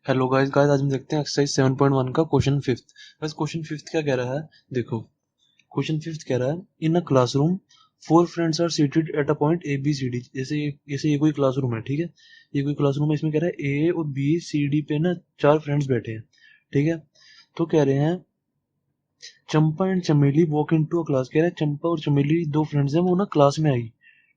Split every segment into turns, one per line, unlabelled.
Hello guys guys आज हम देखते हैं एक्सरसाइज 7.1 का क्वेश्चन फिफ्थ। बस क्वेश्चन फिफ्थ क्या कह रहा है, देखो। क्वेश्चन फिफ्थ कह रहा है in a classroom four friends are seated at a point A B C D. जैसे ये कोई क्लासरूम है, ठीक है। ये कोई क्लासरूम है, इसमें कह रहा है ए और बी सी डी पे ना चार फ्रेंड्स बैठे हैं, ठीक है। तो कह रहे हैं Champa and Chameli walk into a class. कह रहा है चंपा और चमेली दो फ्रेंड्स हैं, वो ना क्लास में आई,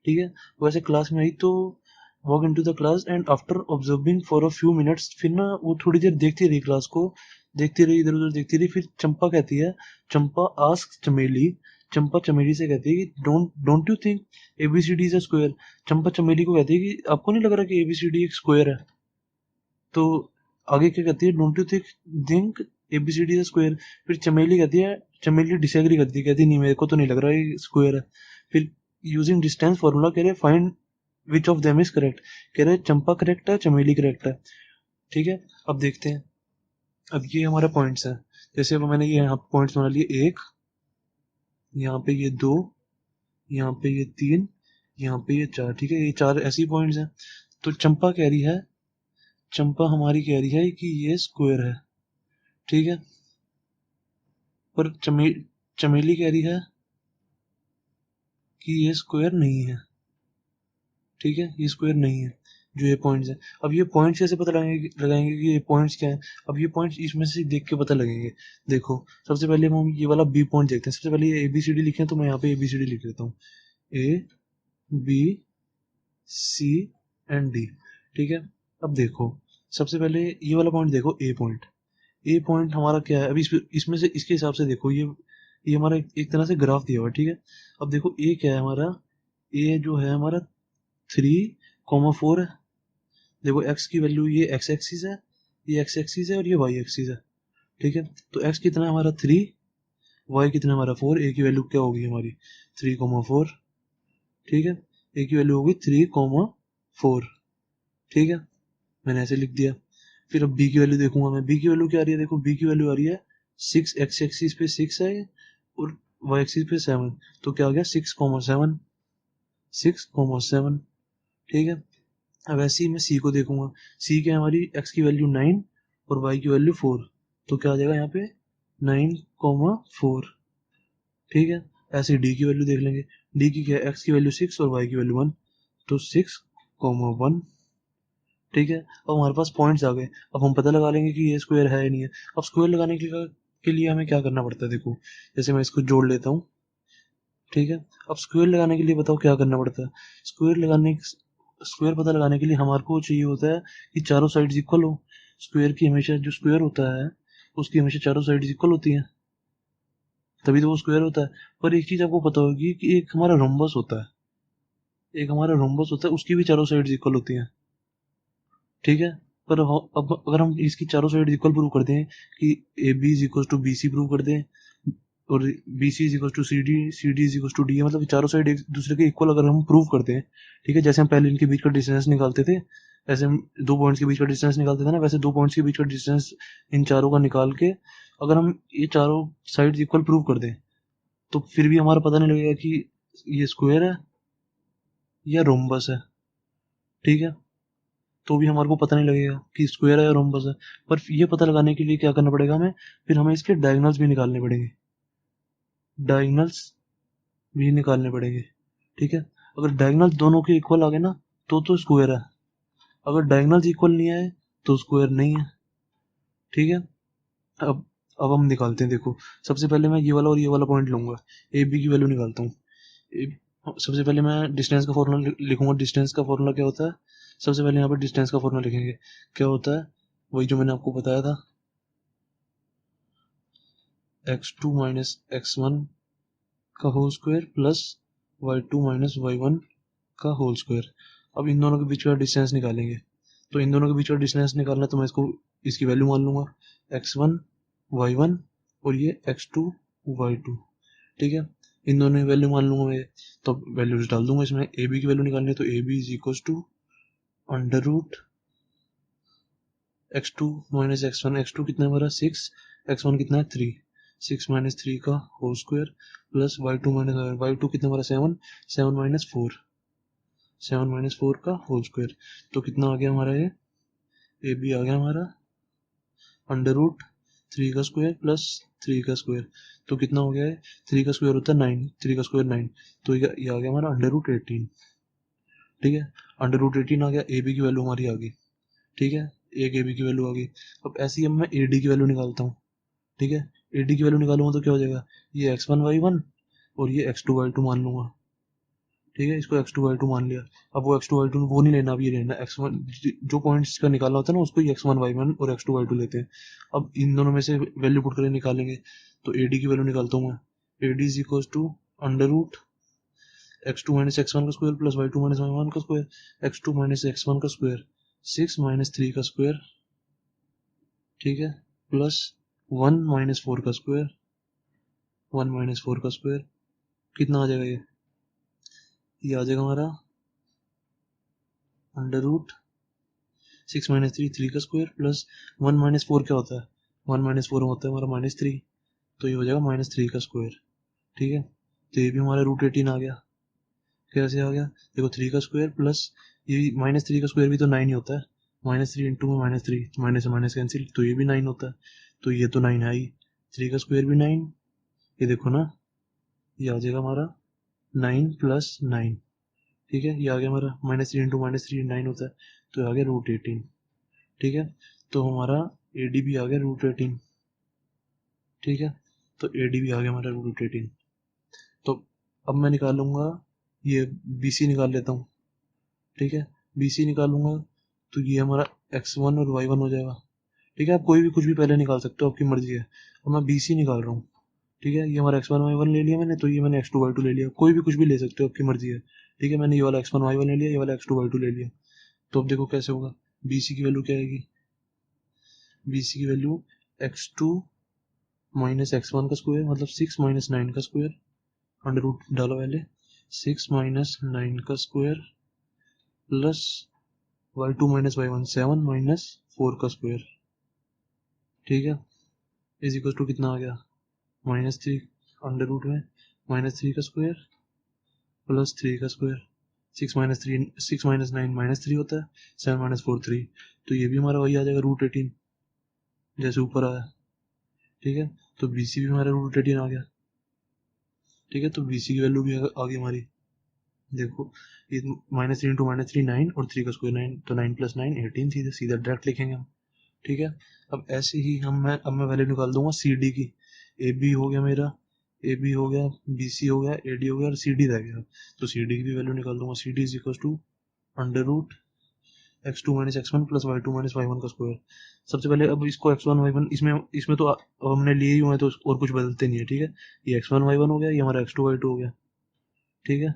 ठीक है। वैसे क्लास में आई तो walk into the class and after observing for a few minutes, फिर ना वो थोड़ी देर देखती रही क्लास को, देखती रही, इधर उधर देखती रही। फिर चंपा कहती है, चंपा आस्क चमेली, चंपा चमेली से कहती है कि don't don't you think ABCD is a square. Champa Chameli को कहती है कि आपको नहीं लग रहा कि एबीसीडी एक स्क्वायर है। तो आगे क्या कहती है, don't you think ABCD is square. फिर चमेली कहती है, चमेली डिसएग्री करती है, कहती नहीं मेरे को तो नहीं लग रहा ये स्क्वायर है। फिर यूजिंग डिस्टेंस फॉर्मूला कह रहे find which of them is correct. कह रहे चंपा करेक्ट है, चमेली करेक्ट है, ठीक है। अब देखते हैं, अब ये हमारे पॉइंट्स हैं। जैसे अब मैंने ये यहाँ पॉइंट्स बना लिए, एक, यहाँ पे ये दो, यहाँ पे ये तीन, यहाँ पे ये चार, ठीक है। ये चार ऐसी पॉइंट्स हैं। तो चंपा कह रही है, चंपा हमारी कह रही है कि ये स्क्वायर है, ठीक है। पर चमेली कह रही है कि ये स्क्वायर नहीं है, ठीक है, ये स्क्वायर नहीं है। जो ये पॉइंट्स है, अब ये पॉइंट्स कैसे पता लगाएंगे कि ये पॉइंट्स क्या है। अब ये पॉइंट्स इसमें से देख के पता लगेंगे। देखो, सबसे पहले हम ये वाला बी पॉइंट देखते हैं। सबसे पहले ये ए बी सी डी लिखे हैं, तो मैं यहाँ पे ए बी सी डी लिख लेता हूँ, A B C and D, ठीक है। अब देखो, सबसे पहले ये वाला पॉइंट देखो, ए पॉइंट। ए पॉइंट हमारा क्या है, अभी इसमें से इसके हिसाब से देखो, ये हमारा एक तरह से ग्राफ दिया हुआ है, ठीक है। अब देखो ए क्या है हमारा, ए जो है हमारा 3,4 है। देखो एक्स की वैल्यू, ये एक्स एक्सिस है, ये एक्स एक्सिस है और ये वाई एक्सिस है, ठीक है। तो एक्स कितना है हमारा 3, वाई कितना है हमारा 4। ए की वैल्यू क्या होगी हमारी 3,4, ठीक है। ए की वैल्यू होगी 3,4, ठीक है। मैंने ऐसे लिख दिया। फिर अब बी की वैल्यू देखूंगा मैं, बी की वैल्यू क्या आ रही है, देखो बी की वैल्यू आ रही है 6, एक्स एक्सिस पे 6 है और वाई एक्सिस पे 7। तो क्या आ गया 6,7, 6,7, ठीक है। अब ऐसे ही मैं सी को देखूंगा, सी क्या है हमारी, एक्स की वैल्यू 9 और वाई की वैल्यू 4। तो क्या आ जाएगा यहाँ पे 9,4, ठीक है। ऐसे डी की वैल्यू देख लेंगे, डी की क्या है, एक्स की वैल्यू 6 और वाई की वैल्यू 1, तो 6,1, ठीक है। अब हमारे पास पॉइंट्स आ गए। अब हम पता लगा लेंगे कि ये स्क्वायर है या नहीं है। अब स्क्वायर लगाने के लिए हमें क्या करना पड़ता है, देखो। जैसे मैं इसको जोड़ लेता हूँ, ठीक है। अब स्क्वायर लगाने के लिए बताओ क्या करना पड़ता है। स्क्वायर पता लगाने के लिए हमारे को चाहिए होता है कि चारों साइड्स इक्वल हो। स्क्वायर की हमेशा, जो स्क्वायर होता है उसकी हमेशा चारों साइड्स इक्वल होती हैं, तभी तो वो स्क्वायर होता है। पर एक चीज आपको पता होगी कि एक हमारा रोम्बस होता है, एक हमारा रोम्बस होता है, उसकी भी चारों साइड्स इक्वल होती हैं, ठीक है। पर अब अगर हम इसकी चारों साइड इक्वल प्रूव कर दें कि A B is equal to B C prove कर दें और B C is equal to C D is equal to D, मतलब चारों साइड एक दूसरे के इक्वल अगर हम प्रूव करते हैं, ठीक है। जैसे हम पहले इनके बीच का डिस्टेंस निकालते थे, ऐसे हम दो पॉइंट्स के बीच का डिस्टेंस निकालते थे ना, वैसे दो पॉइंट्स के बीच का डिस्टेंस इन चारों का निकाल के अगर हम ये चारों साइड इक्वल प्रूव कर दें, तो फिर भी हमारा पता नहीं लगेगा कि ये स्क्वायर है या रोम्बस है, ठीक है। तो भी हमारे को पता नहीं लगेगा कि स्क्वायर है या रोम्बस है। पर ये पता लगाने के लिए क्या करना पड़ेगा हमें, फिर हमें इसके डायगोनल्स भी निकालने पड़ेंगे, डायगोनल्स भी निकालने पड़ेंगे, ठीक है। अगर डायगोनल दोनों के इक्वल आ गए ना, तो स्क्वायर है। अगर डायगोनल्स इक्वल नहीं आए तो स्क्वायर नहीं है, ठीक है। अब अब हम निकालते हैं, देखो। सबसे पहले मैं ये वाला और ये वाला पॉइंट लूंगा, ए बी की वैल्यू निकालता हूँ। सबसे पहले मैं डिस्टेंस का फॉर्मूला लिखूंगा। डिस्टेंस का फॉर्मूला क्या होता है, सबसे पहले यहाँ पर डिस्टेंस का फॉर्मूला लिखेंगे। क्या होता है, वही जो मैंने आपको बताया था, x2 माइनस x1 का whole square plus y2 minus y1 का होल स्क्वायर। अब इन दोनों के बीच का डिस्टेंस निकालेंगे। तो इन दोनों के बीच का डिस्टेंस निकालना है, तो मैं इसकी वैल्यू मान लूंगा, x1 y1 और ये x2 y2, ठीक है। इन दोनों की वैल्यू मान लूंगा मैं, तो वैल्यूज डाल दूंगा इसमें। ए बी की वैल्यू निकालनी है, तो A B is equal to under root x2 minus x1। x2 कितना है हमारा 6, x1 कितना है 3, 6 माइनस 3 का whole square plus y2 minus y2 कितना हमारा 7, 7 माइनस 4, 7 माइनस 4 का होल स्क्वायर। तो कितना आ गया हमारा, ये ए बी आ गया हमारा अंडर रूट 3 का स्क्वायर प्लस 3 का स्क्वायर, तो कितना हो गया है, 3 का स्क्वायर होता है 9, 3 का स्क्वायर 9, तो ये आ गया हमारा अंडर रूट 18। ठीक है, अंडर रूट 18 आ गया, ए बी की वैल्यू हमारी आ गई। ठीक है, एक ए बी की वैल्यू आ गई। अब ऐसे ही अब मैं ए डी की वैल्यू निकालता हूँ। ठीक है, ए डी की वैल्यू निकालूंगा तो क्या हो जाएगा, ये x1 y1 और ये x2 y2 मान लूंगा। ठीक है, इसको x2 y2 मान लिया। अब वो x2 y2 वो नहीं लेना, अब ये लेना x1, जो पॉइंट्स का निकालना होता है ना उसको x1 y1 और x2 y2 लेते हैं। अब इन दोनों में से वैल्यू पुट करके निकालेंगे, तो ए डी की वैल्यू निकालता हूँ मैं। A D is equal to under root x2 minus x1 का square plus y2 minus y1 का स्क्वायर, x2 माइनस x1 का स्क्वायर 6 माइनस 3 का स्क्वायर। ठीक है, प्लस 1 माइनस 4 का स्क्वायर, 1 माइनस 4 का स्क्वायर, कितना आ जाएगा ये आ जाएगा हमारा अंडर रूट 6 माइनस 3 3 का स्क्वायर प्लस 1 माइनस 4 क्या होता है, 1 माइनस 4 होता है हमारा -3, तो ये हो जाएगा -3 का स्क्वायर। ठीक है, तो ये भी हमारा रूट 18 आ गया। कैसे आ गया, देखो 3 का स्क्वायर प्लस ये -3 का स्क्वायर भी तो 9 ही होता है, -3 इंटू में -3, माइनस से माइनस कैंसिल, तो ये भी 9 होता है, तो ये तो 9 है ही, 3 का स्क्वायर भी 9, ये देखो ना, ये आ जाएगा हमारा 9 प्लस 9। ठीक है, ये आ गया हमारा -3 इंटू -3 9 होता है, तो आ गया रूट 18। ठीक है, तो हमारा ए डी भी आ गया रूट 18। ठीक है, तो ए डी भी आ गया हमारा रूट 18। तो अब मैं निकालूंगा, ये बी सी निकाल लेता हूँ। ठीक है, बी सी निकालूंगा तो ये हमारा x1 और y1 हो जाएगा। ठीक है, आप कोई भी कुछ भी पहले निकाल सकते हो, आपकी मर्जी है। अब मैं बी सी निकाल रहा हूँ। ठीक है, ये हमारा x1 y1 ले लिया मैंने, तो ये मैंने x2 y2 ले लिया, कोई भी कुछ भी ले सकते हो, आपकी मर्जी है। ठीक है, मैंने ये वाला x1 y1 ले लिया, ये वाला x2 y2 ले लिया। तो अब देखो कैसे होगा, बी सी की वैल्यू क्या आएगी, बी सी की वैल्यू x2 माइनस x1 का स्क्वायर मतलब 6 माइनस 9 का स्क्वायर, अंडर रूट डाला पहले, 6 माइनस 9 का square plus y2 minus y1 7 minus 4 का स्क्वायर। ठीक है, इज इक्वल टू कितना आ गया, -3 अंडर रूट में -3 का स्क्वायर प्लस 3 का स्क्वायर, 6 माइनस 9 -3 होता है, 7 माइनस 4 3, तो ये भी हमारा वही आ जाएगा रूट 18 जैसे ऊपर आया। ठीक है, तो बी सी भी हमारा रूट 18 आ गया। ठीक है, तो बी सी की वैल्यू भी आ गई हमारी। देखो ये -3 इंटू -3 9 और 3 का स्क्वायर 9, तो 9 प्लस 9 18, सीधा सीधा डायरेक्ट लिखेंगे हम। ठीक है, अब ऐसे ही अब मैं वैल्यू निकाल दूंगा सी डी की। ए बी हो गया मेरा, ए बी हो गया, बी सी हो गया, ए डी हो गया और सी डी रह गया। तो सी डी की भी वैल्यू निकाल दूंगा, C D is equal to under root x2 minus x1 plus y2 minus y1 का स्क्वायर। सबसे पहले अब इसको x1 y1 इसमें इसमें तो अब हमने लिए ही हुए हैं, तो और कुछ बदलते नहीं है। ठीक है, ये x1 y1 हो गया, ये हमारा x2 y2 हो गया। ठीक है,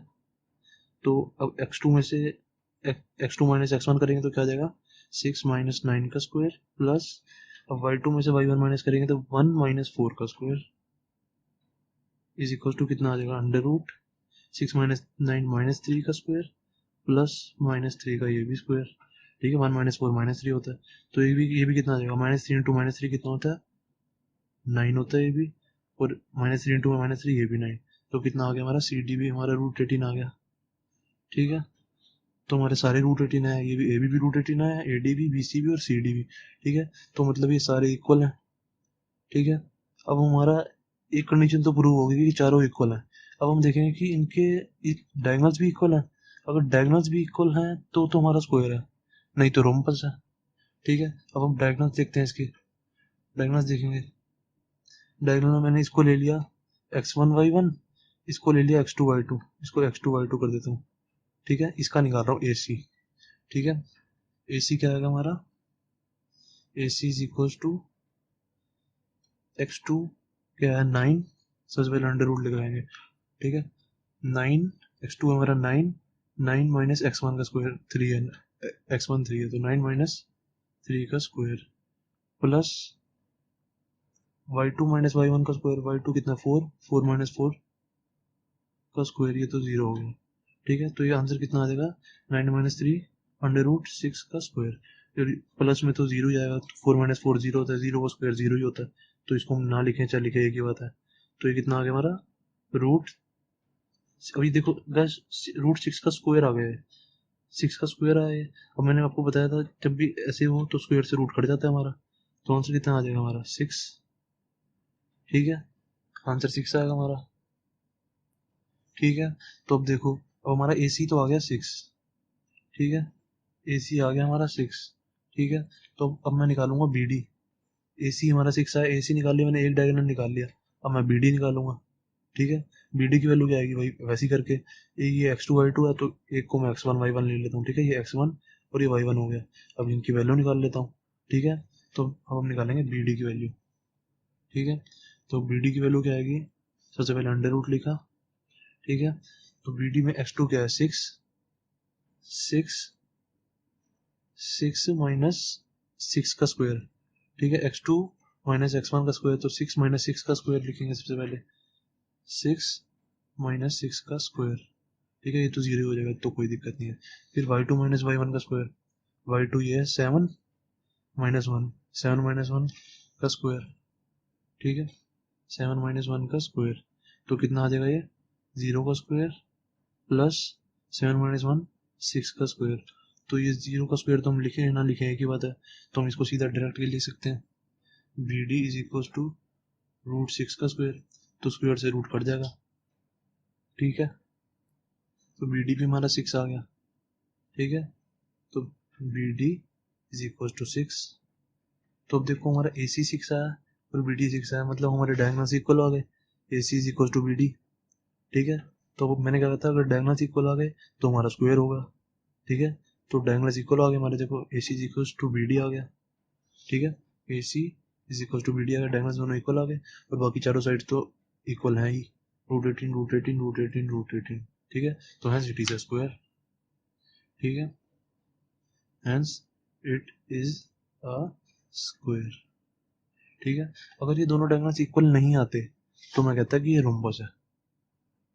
तो अब x2 में से x2 माइनस x1 करेंगे तो क्या आ जाएगा, 6 माइनस 9 का स्क्वायर प्लस, अब y2 में से y1 माइनस करेंगे तो 1 माइनस 4 का स्क्वायर इज इक्वल टू कितना आ जाएगा, अंडर रूट 6 माइनस 9 -3 का स्क्वायर प्लस -3 का ये भी स्क्वायर। ठीक है, 1 माइनस 4 -3 होता है, तो ये भी कितना आ जाएगा, -3 इंटू -3 कितना होता है, 9 होता है ये भी, और -3 इंटू -3 ये भी 9, तो कितना आ गया हमारा, सी डी भी हमारा रूट 18 आ गया। ठीक है, तो हमारे सारे रूट 18 है, ये भी ए भी रूट 18 है, ए डी भी, बी सी भी और सी डी भी। ठीक है, तो मतलब ये सारे इक्वल हैं। ठीक है, अब हमारा एक कंडीशन तो प्रूव होगी कि चारों इक्वल हैं। अब हम देखेंगे कि इनके डायगोनल्स भी इक्वल हैं। अगर डायगोनल्स भी इक्वल हैं तो हमारा स्क्वायर है, नहीं तो रोम्बस है। ठीक है, अब हम डायगोनल्स देखते हैं इसके, डायगोनल्स देखेंगे। डायगोनल में मैंने इसको ले लिया x1 y1, इसको ले लिया x2 y2, इसको x2 y2 कर देता हूँ। ठीक है, इसका निकाल रहा हूँ ए सी। ठीक है, ए सी क्या आएगा हमारा, ए सी इज इक्वल टू x2 क्या है 9, सबसे पहले अंडर रूट लगाएंगे। ठीक है, 9 x2 हमारा 9, 9 माइनस x1 का स्क्वायर 3 है, x1 3 है, तो 9 माइनस 3 का square plus y2 minus y1 का स्क्वायर, y2 कितना 4, 4 माइनस 4 का स्क्वायर, ये तो 0 हो गया। ठीक है, तो ये आंसर कितना आ जाएगा, 9 माइनस 3 अंडर रूट 6 का स्क्वायर, प्लस में तो 0 ही आएगा, 4 माइनस 4 0 होता है, 0 का स्क्वायर 0 ही होता है, तो इसको हम ना लिखें चाहे लिखे एक ही बात है। तो ये कितना आ गया हमारा रूट, अभी देखो गैस, रूट 6 का स्क्वायर आ गया है, 6 का स्क्वायर आया है। अब मैंने आपको बताया था जब भी ऐसे हो तो स्क्वायर से रूट कट जाता है हमारा, तो आंसर कितना आ जाएगा हमारा 6। ठीक है, आंसर 6 आएगा हमारा। ठीक है, तो अब देखो, अब हमारा AC तो आ गया 6। ठीक है, AC आ गया हमारा 6। ठीक है, तो अब मैं निकालूंगा BD। AC हमारा 6 है, AC निकाल लिया मैंने, एक डायगोनल निकाल लिया। अब मैं BD निकालूंगा। ठीक है, BD की वैल्यू क्या आएगी भाई, वैसे ही करके ये x2 y2 है, तो एक को मैं x1 y1 ले लेता हूँ। ठीक है, ये x1 और ये y1 हो गया। अब इनकी वैल्यू निकाल लेता हूँ। ठीक है, तो अब हम निकालेंगे BD की वैल्यू। ठीक है, तो BD की वैल्यू क्या आएगी, सबसे पहले अंडर रूट लिखा। ठीक है, तो BD में x2 क्या है, 6 माइनस 6 का स्क्वायर। ठीक है, x2 माइनस x1 का स्क्वायर, तो 6 माइनस 6 का स्क्वायर लिखेंगे सबसे पहले। 6 माइनस 6 का स्क्वायर। ठीक है, ये तो जीरो हो जाएगा, तो कोई दिक्कत नहीं है। फिर y2 माइनस y1 का स्क्वायर। y2 ये है 7 माइनस 1, 7 माइनस 1 का स्क्वायर। ठीक है, 7 माइनस 1 का स्क्वायर, तो कितना आ जाएगा ये, 0 का स्क्वायर प्लस 7 माइनस 1 6 का स्क्वायर। तो ये 0 का स्क्वायर तो हम लिखे ना लिखे एक ही बात है, तो हम इसको सीधा डायरेक्ट लिख सकते हैं। BD is equal to root 6 का स्क्वायर, तो स्क्वायर से रूट कट जाएगा। ठीक है, तो BD भी हमारा 6 आ गया। ठीक है, तो BD इज इक्वल टू 6। तो अब देखो हमारा AC 6 आया और BD 6 आया, मतलब हमारे डायगोनल्स इक्वल आ गए। AC is equal to BD। ठीक है, तो अब मैंने क्या कहा था, अगर डायगोनल्स इक्वल आ गए तो हमारा स्क्वायर होगा। ठीक है, तो डायगोनल्स इक्वल आ गए हमारे, देखो AC is equal to BD आ गया। ठीक है, AC is equal to BD आ गया, डायगोनल्स दोनों इक्वल आ गए, और बाकी चारों साइड तो इक्वल है ही, रूट 18 रूट 18 रूट 18 रूट 18। ठीक है, तो hence it is a square. ठीक है, hence it is a square. ठीक है, अगर ये दोनों डायगोनल्स इक्वल नहीं आते तो मैं कहता कि ये रोम्बस है।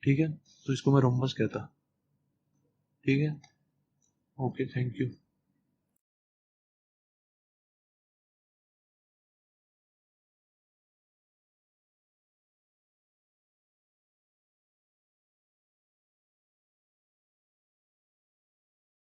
ठीक है, तो इसको मैं रोम्बस कहता। ठीक है, ओके, थैंक यू।